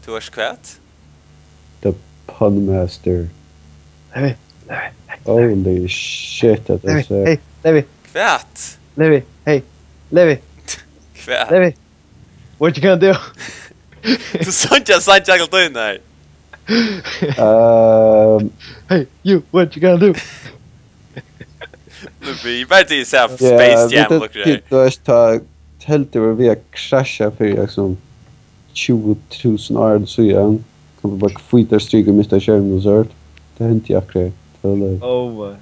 Du har skvätt? The Pun Master. Levi. Holy shit, that is... Hey, Levi. Kvätt? Levi. Hey, Levi. Kvätt? Levi. What you gonna do? Du sånt jag alltid in här. Hey, you. What you gonna do? Vi bara till så Space Jam look där. Du har helt över via krascha för liksom 20,000 år så igen. Kan bara skita stryka med det skärmen och sånt. Det hänt jag akkurat. Oh my.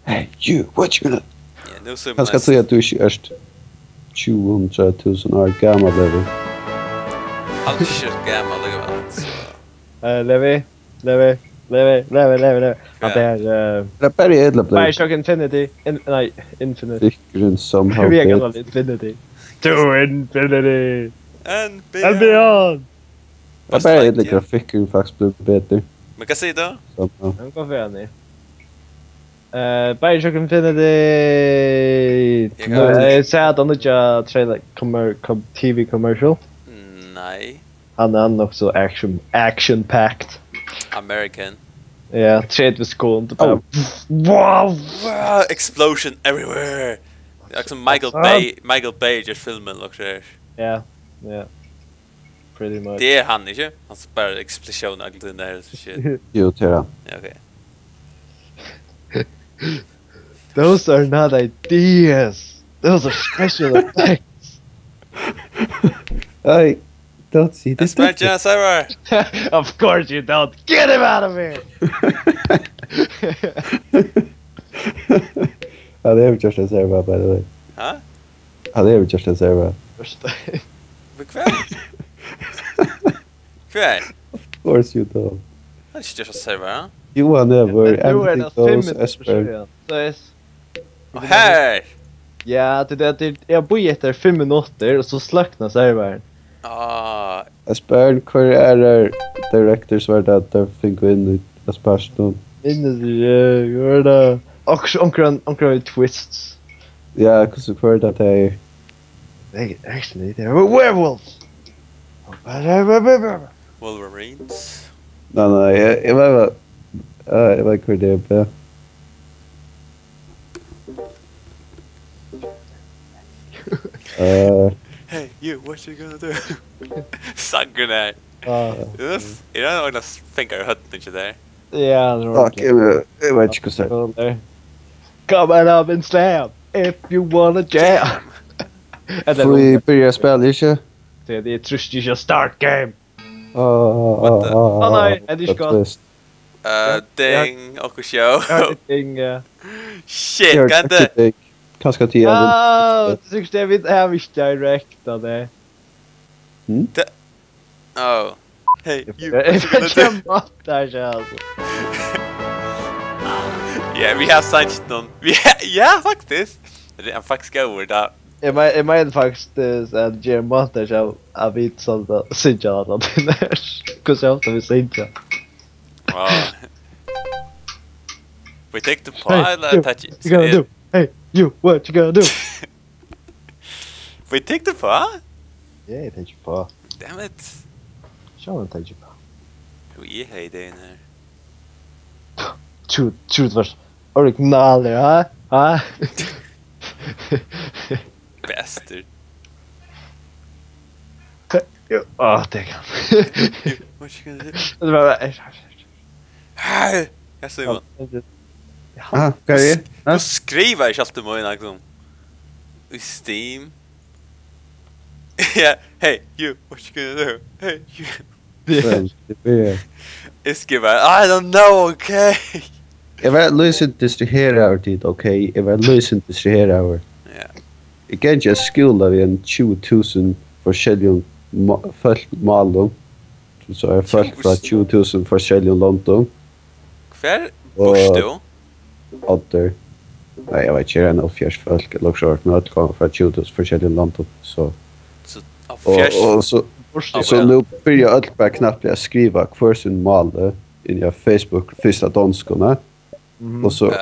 Hey, you, what you gonna... Ja, nu så Jag ska säga att du är erst 200,000 år gammal Levi. Allt shit gammal det Levi. Att det är... Det är bara edla blöd. Bioshock Infinity. Nej, Infinity. Fickren somehow Vi är gammal Infinity. To Infinity. And beyond. Det är bara edla grafiken faktiskt blev bättre. Men kan säga då? Somehow. Jag går för ni. Bioshock Infinity. Sad on the trailer TV commercial. Nej. Han är också action packed. American. Ja, trade with school. Wow! Explosion everywhere. Det är också Michael Bay just filmen också. Ja. Pretty much. Det är han inte. Han spelar explosion och allt det där så shit. Jo, Tera. Ja, okej. Those are not ideas. Those are special effects. I don't see this. Esbern, server. Of course you don't. Get him out of here. Ja, det är just en server, by the way. Ha? Ja, det är just en server. Bekvämt. Kväll. Of course you don't. Han är just en server, ha? You are never everything goes Esbern. Och här! Ja, jag bor efter 5 minuter och så slöknar servern. Esbern, kvar är directors var det att fick gå in i Esbern. Gör det. Onkel twists. Ja, så kvar det är... Actually, they're werewolves! Wolverines. Nej, jag var kvar det på. Hey, you, what you gonna do? Sanker där. Är det några fingrar hötten inte där? Ja, det var okej. Jag vet inte vad det är. Come up and slam if you wanna jam. Får vi börja spela inte? Det är trust you start game. Nej, är det skott? Ding, och show. Ding. Shit, kan det? Kanske till jag tycker det vill ha visst direkt av det. Oh. Hey, you. Yeah, vi har sagt någon. Ja, faktiskt. Det är faktiskt över där. Jag menar faktiskt att ge montage av ett sånt synja att det är. Kus jag vill synja. Wow. We take the pile touch it. Hey, you, what you gonna do? We take the paw? Yeah, take your paw. Damn it. Show him take your paw. Hur är det i den här? Shoot vars original där, ha? Bastard. Det kan. What you gonna do? Det var Här! Jag ser vad. Ah, kan jag? Du skriver inte alltid med liksom. I Steam. Yeah, hey, you, what you gonna do? Hey, you. Jag skriver, I don't know, okay? Jag var lösen distrahera över tid, okej? Jag var lösen distrahera över. Ja. Jag kan inte skola vid en 20,000 forskjellige folk malum. Så är folk från 20,000 forskjellige London. Kvar bors du? Åter. Nej, jag vet inte, det är nog fjärs folk eller så, men det kommer från 20,000 forskjellige London. Så så nu börjar jag alltid bara knappt att skriva kvar sin mal in i Facebook första danskarna. Och så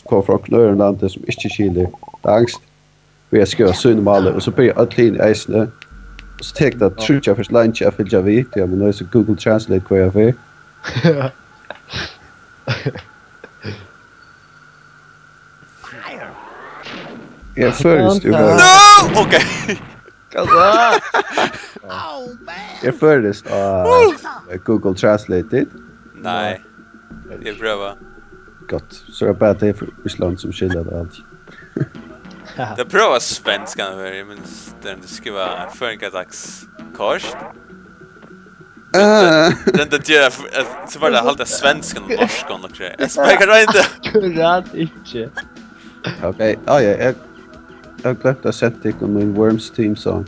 kommer från Knörlandet som inte skiljer angst. Vi har skrivit sin mal och så börjar jag alltid in i eisne. Så tek det trutja først lunch jeg fylgja vidt, ja, men nå er så Google Translate hver jeg fyr. Jeg først jo bare... No! Okay. Jeg først av Google Translate dit. Nej. Jag prövar. Gott, så jag bara det för Island som skiljer det allt. Jag prövar svenska nu, men det ska vara föringardags kors. Den det gör så var det halta svenskan och norskan och grejer. Jag spelar det inte. Akkurat ikke. Okej, ja, jag glömt att sätta dig om min Worms theme song.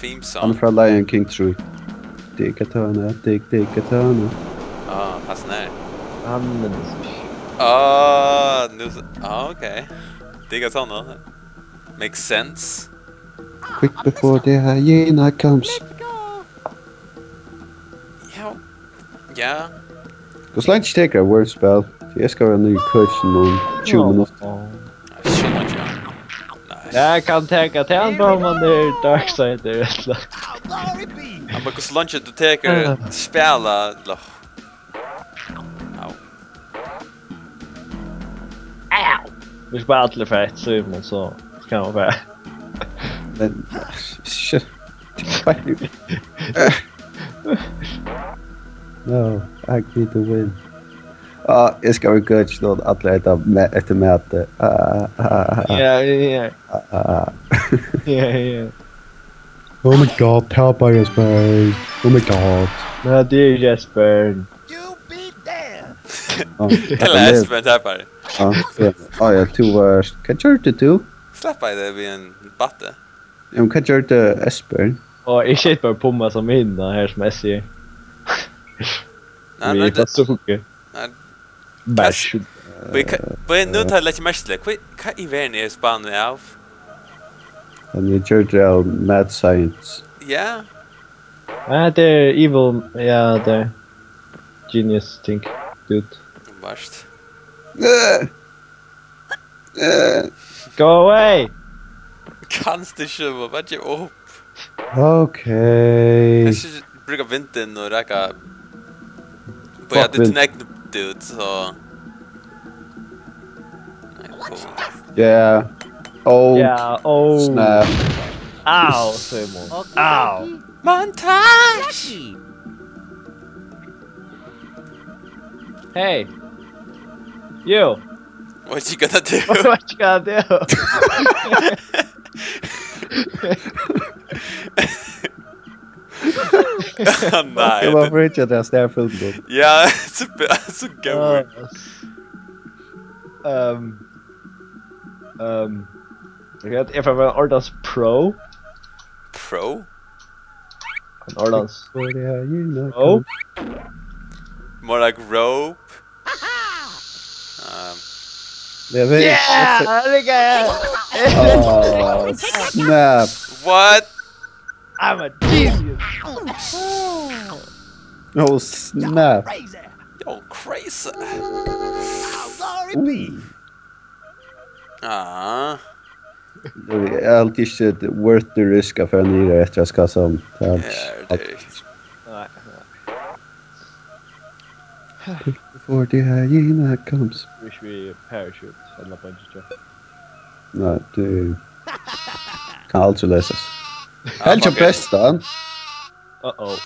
Theme Han song. från Lion King 3. Diggatana, diggatana. Pass ner. Han Nu okej. Digga såna. Makes sense. Quick before the hyena comes. Ja. Hur länge tar det wordspel? Jag ska vara ny coach om 20 minuter. Jeg kan tenke til han på man der Darksider eller. Han bara kus lunch du tar Spæla. Vi spiller alle fett, Símun, så kan man bare. Men shit. No, I agree to win. Jag ska vara coach då alla efter möte. Ja. Oh my god, help us, Esbern. Oh my god. Men det är Esbern. Eller Esbern tappar. Jag tog kan jag det du? Släppa det vid en batte. Jag kan göra det Esbern. Och jag shit bara pomma som hinner här som SJ. Nej, det är så mycket. Bash. Men nu tar jag lite mest lätt. Vad i världen är spannet av? And you gör det mad science. Ja. Det är evil, ja, det är genius think, dude. Värst. Go away! Kanst du köpa, vad gör upp? Okej. Jag ska bruka vintern och räcka. Börja det knäckt dude så. Yeah. Oh. Yeah, oh. Snap. Ow, Símun. Ow. Montage! Hey. You. What you gonna do? What you gonna do? Nej. Jag var afraid att jag snär filmen. Ja, så go. If I were Ordans Pro. Pro? An Ordans Oh. More like rope. Yeah! Oh, snap. What? I'm a genius! Oh, snap. Yo, crazy. Det är alltid inte worth the risk för en ny rätt jag ska som. Nej. Before the hyena comes. Wish we parachute alla på en jump. Nej, det kan alltså läsas. Helt ju bästa. Uh-oh.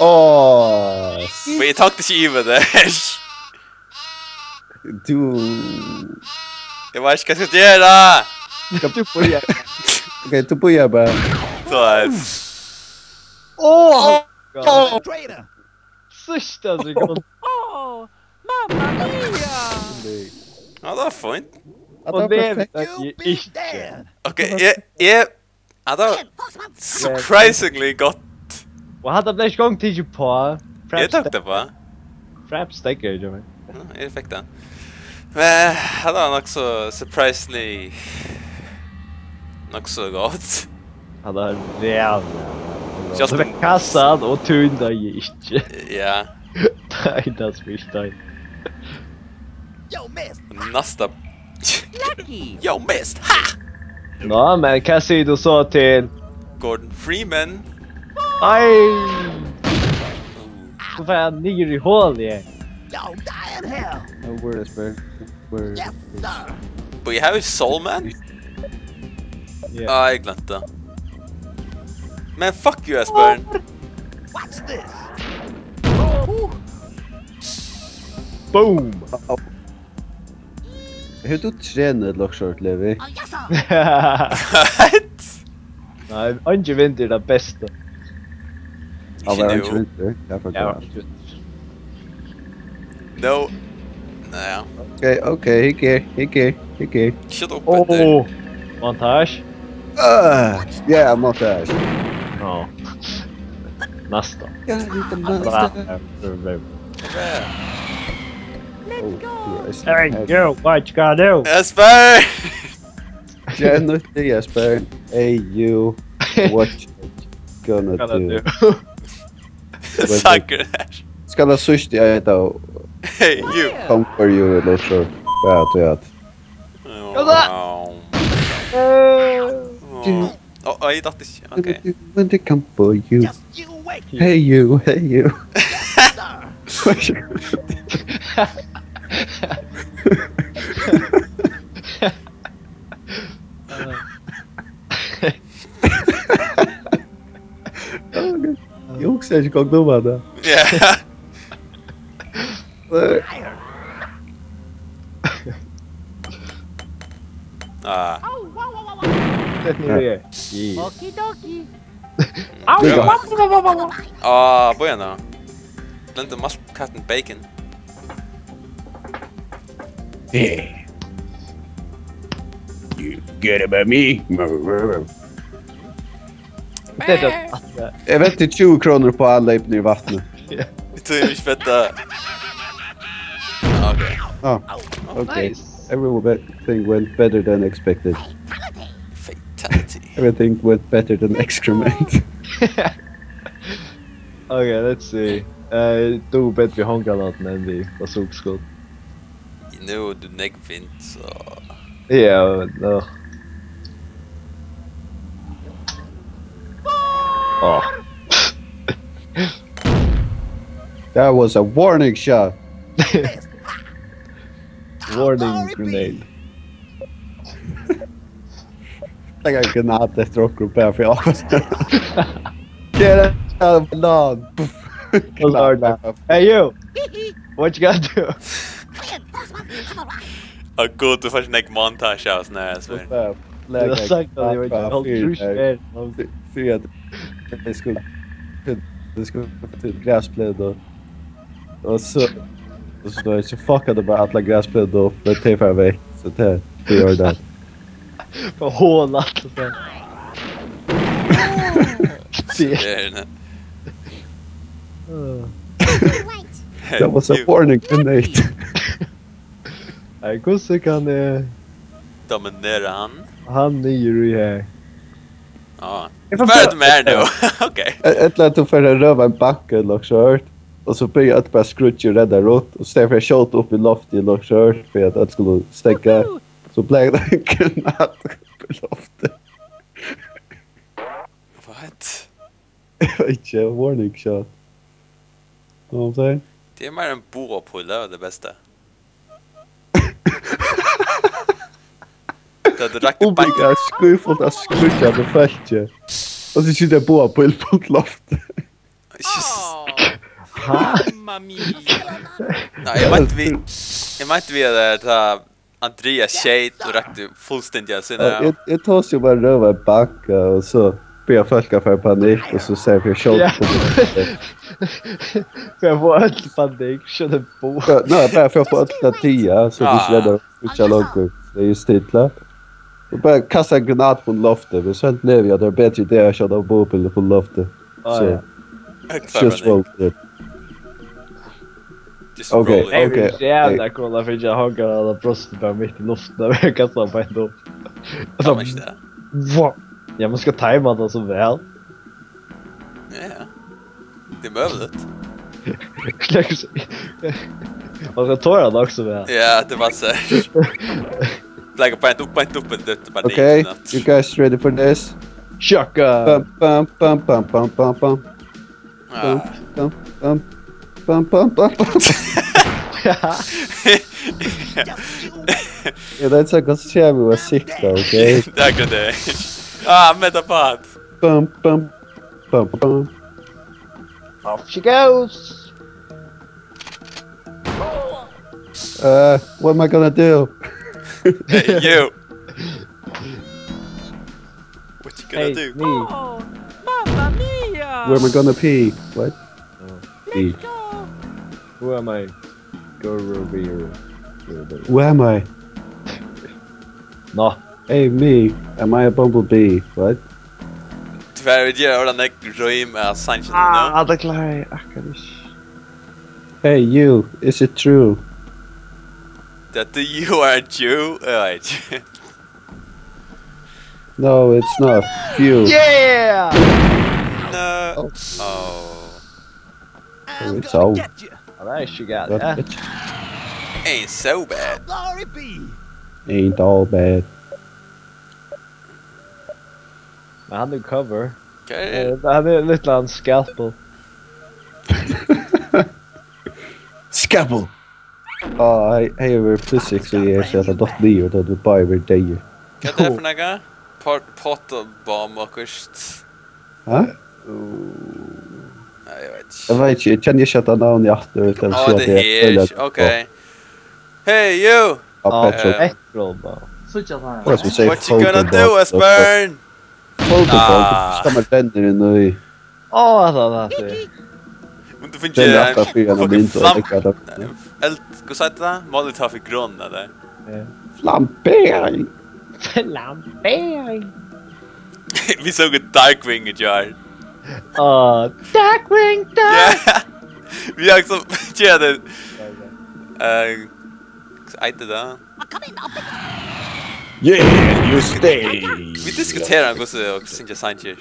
Åh. We talked to you with this. Du. Jag vet inte vad jag ska göra. Du börjar. Okej, du börjar bara. Så här. Åh! Sista sekund. Mamma mia! Ja, det var fint. Och det är inte. Okej, ja, det var surprisingly gott. Och hade det gång till på. Jag tog det på. Fraps sticker ju mig. Jag fick den. Men det var också surprisingly så gott. Han har real. Just med kassan och tunda inte. Ja. Nej, det smittar. Yo, miss! Nästa. Lucky! Yo, missed! Ha! Nå, men hva sier du så til... Gordon Freeman. Ai! Så får jeg nyer i hål igjen. Oh, where is Esbern? Where? Yes, sir. But you have Soul Man? Yeah. Jeg glemte det. Man, fuck you, Esbern. Watch this. Boom! Hur du tränar Lockshort, Levi? Oh, yes, sir. What? Nei, Angie vinter det beste. Ja, Ikke var nå. inte vinter? Jag forgot. No. Naja. Okay, here. Shut up, Petter. Oh! Montage? Yeah, montage. Ja. Nästa. Ja, lite monster. Oh, Hey, you, what you gotta do? Esbern! Genuinely, Esbern. Hey, you. What you gonna do? Saker där. Ska la sushi då? Hey, you. Come for you, Lockshort. Ja. Wow. Oh, jag dachte inte. Okej. When they come for you. Just you wait, Hey, you. sir. Eu que seja qual do mano. Ja. Ah. Sätt ner det. Okidoki. Ah, bueno. Glömde maltkatten bacon. Yeah. You get about me. Det är det. Jag vet inte 20 kronor på alla i vattnet. Jag tror inte fetta. Okej. Oh, okay. Nice. Everything went better than expected. Fatality. Everything went better than excrement. Okay, let's see. Du bet vi hånggranaten än vi var solskott. Nu du neggvint så... Ja, no. Oh. That was a warning shot. Warning grenade. Like a granat efter rockgrupp här för jag. Get out of the lawn. Hey you! What you gotta do? Ah, god, du får snägg montage av sån här Esbern. Jag har sagt att jag inte hållt trusch. För att det skulle till gräspläd och så då är så fuckade bara alla gräspläd och för att ta väck så det gör det. För hålat. Det är den. That was a warning grenade. Nej, gosse kan Dominera han. han nyer i här. Ja. Färd med nu. Okej. Ett lätt att för att röva en backe i Lockshort och så började jag bara skrutcha och rädda rot och så därför jag tjat upp i loftet i Lockshort för att jag skulle stäcka så blev det en granat upp i loftet. What? Jag vet inte, warning shot. Vad I'm saying? Det är mer en boapulla det bästa. Det hade rakt Oh my god, skufullt att skrutcha på fältet. Och så sitter jag på ett loftet. Mamma mia. Nej, jag vet vi där ta Andreas shade och rakte fullständigt sina. Jag tar sig bara röva en backe och så blir jag fölka för panik och så säger jag tjat på det. För jag får ett panik, känner på. Nej, bara för att få 8-10 så det är rädda skutcha långt. Det är just titlat. Och bara kasta en granat på loftet. Men sen blev jag där bättre idé att köra bopil på loftet. Så just roll it. Just roll Okej. it. Nej, det är så jävla coola för jag hugger alla brösten bara mitt i luften när jag kastar på en upp. Ja, men inte. Ja, man ska tajma det så väl. Ja. Det är möjligt. Man ska ta den också väl. Ja, det var så. like paint upp, det bara Okay, you guys ready for this? Shaka! Bum, bum, bum, bum, bum, bum, bum. Ah. Bum, bum, bum, bum, bum, bum. Yeah, that's a good shame we were sick though, okay? Tack för det. Ah, metapad. Bum, bum, bum, bum. Off she goes! What am I gonna do? Hey, you. What you gonna Hey, do? me. Oh, mamma mia! Where am I gonna pee? What? Pee. Let's go! Who am I? Go Revere. Who am I? No. Hey, me. Am I a bumblebee? What? Tyvärr vet jag hur den röjm är Sanchez nu. Ah, det klarar jag akkurat. Hey, you. Is it true? That you are a Jew? Right. No, it's not. Phew. Yeah! No. Oh. Oh. Oh, it's all. Get you. Alright, she got That it. bitch Ain't so bad. Glory be. ain't all bad. Men han är cover. Okay. Han är lite av en scalpel. Scalpel! Oh, I over physics years at a dot Leo that would buy every day. Vad är det för något? Pot och bomb och kust. Huh? Nej, jag vet Jag inte. vet inte, jag känner inte att han har en hjärta utan Ja, det är helt. Okej. Hey, you! Petrol. Petrol bara. What What you gonna do, Esbern? Ah. Ska man den i nu? Åh, alltså det. Men du finns Den ju rätta fyran av min då. Eld, vad sa det? Målet har för grund eller? Flampering! Lampering! Vi såg ett Darkwing igår. Åh, Darkwing! Ja. Vi har också tjänade. Inte det. Yeah, you stay! Vi diskuterar också och Cynthia Sanchez.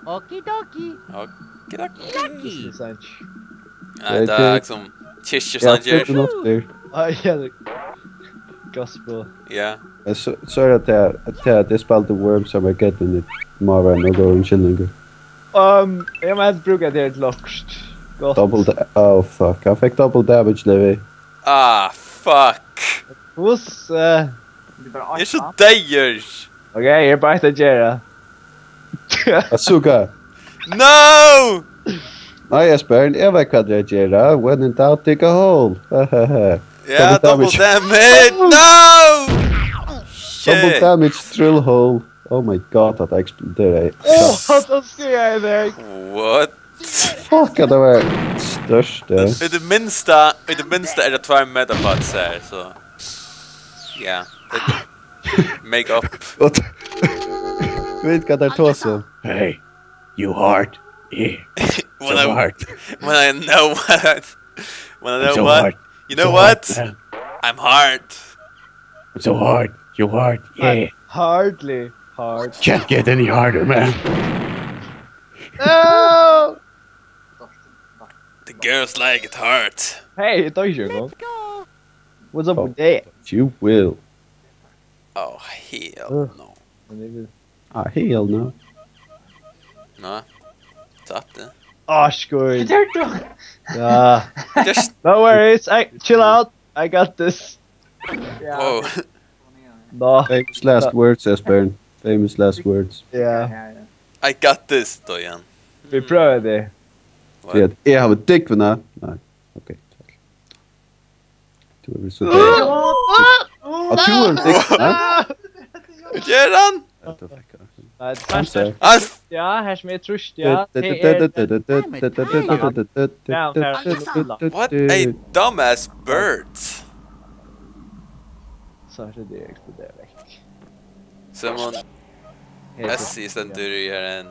Okidoki! Okej. Sanch. Nej, det är liksom Cynthia Jag Sanchez. tror något där. Ja, det. Gospel. Ja. Så är det att det spelade Worms Armageddon i morgon och då en kylling. Jag måste bruka det ett lockst. Oh fuck, jag fick double damage Levi. Ah, fuck. Hos... Jag är så dejers. Okej, jag bara inte göra. Asuka! No! Nej Esbern, jag vet vad jag gör. When in doubt, dig a hole. Ja, double damage. damage. No! Double Shit. damage drill hole. Oh my god, att jag exploderade. Vad ska jag där? What? Fuck, det var största. I det minsta är det 2 metapods här, så... Ja. Make up. Vet vad det tar så? Hey, you hard. Yeah, When so I hard. when I know what when I know So what hard. you know So what hard, man. I'm hard. So hard. You hard. Yeah. Hardly hard. Can't get any harder, man. No! The girls like it hard. Hey, it does you go. Go! What's up Oh. with that? You will. Oh hell no. Ah, hell no. No. Tapp det. Oh, good. Yeah. Just No worries. Chill out. I got this. whoa. No. Famous last words, Esbern. Famous last words. Yeah. I got this då igen. Vi prövar det. What? Jag har ett dick för nej. Nej. Okej. Du är väl så där. Ja, du har ett dick för nej. Gör han? Nej, det I'm första. sorry. Ja, här som är trust, ja. What a dumbass bird. Så är det exploderar väck. Someone Essie ständer i en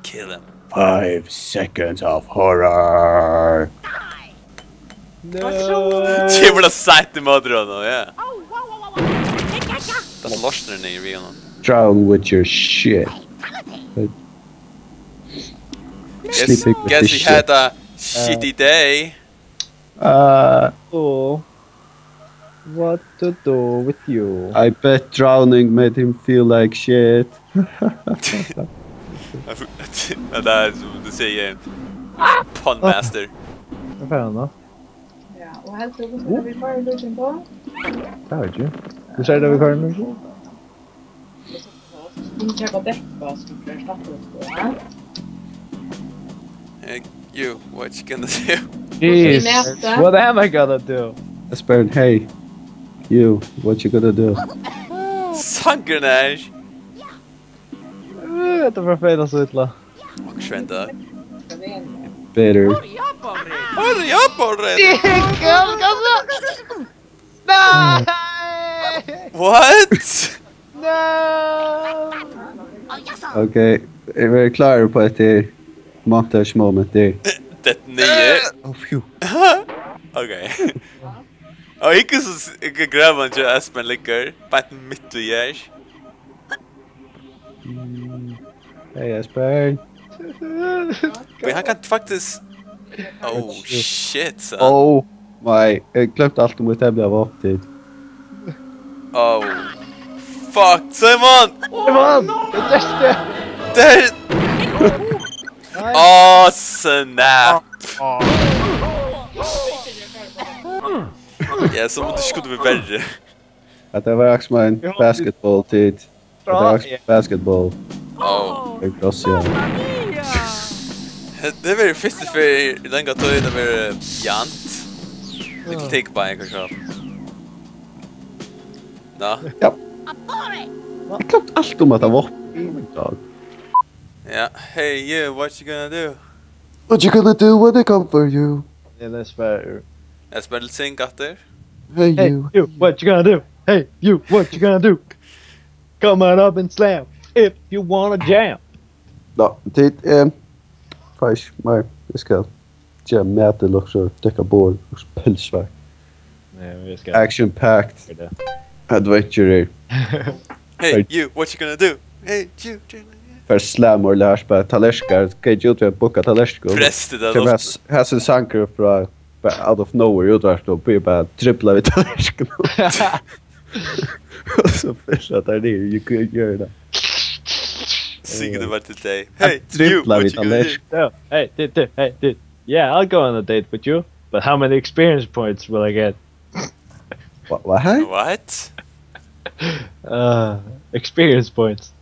kill him. 5 seconds of horror. No. Det blir sagt i modron och ja. Oh, wow, wow, wow, wow! Det lossnar den i regionen. Drown with your shit. Sleeping with Guess this he shit. had a shitty day. Oh. what to do with you. I bet drowning made him feel like shit. Ja, det är som du säger. Pondmaster. Fair enough. Ja, og helt til å vi bare lukken på. Det har ikke. Du ser det vi kan nå? Vi kjøper dekka som blir slappet oss på her. Hey, you, what you gonna do? Jesus, what am I gonna do? Esbern, hey. You, what you gonna do? Sangrenage! Det var fel att utla. Och svänta. Better. Hurry up already! Hurry up already! Nej! What? No! Okay, är vi klara på ett montage moment där? Det nye. Oh, phew. Okej. Och inte gräva inte Esbern ligger. Bara mitt och görs. Hey, Esbern. Men han kan faktiskt... Oh shit, son. Oh my, jag glömde allt om att det blev upp dit. Oh. Fuck, Simon! Simon! Det är Där... Oh, snap! Ja, som om det skulle bli värre. Att det var också en basketball tid. Det var också basketball. Oh. Jag kan se. Mamma mia! Det var först för länge tog det var jant. Lite take by kanske. Nå. Ja. Jag glömde allt om att det var upp. Ja, hey you, what you gonna do? What you gonna do when they come for you? Det fair. Jag spelar sing katter. Hey, Hey, you. you, what you gonna do? Hey, you, what you gonna do? Come on up and slam if you wanna jam. No, det faz maar det ska jam med det också täcka boll och spelsvär. Nej, vi ska. Action packed adventure. Hey you, what you gonna do? Hey you. För slam och lärspä taleskar ska ju ut att boka taleskor. Präst det Som där. has en sanker från out of nowhere utvart då blir bara trippla vid taleskor. Så först att det är ju kan göra det. Sing det var till dig. Hey you, Trippla what vid you gonna do? No, hey, dude. Yeah, I'll go on a date with you. But how many experience points will I get? What? What? Experience points.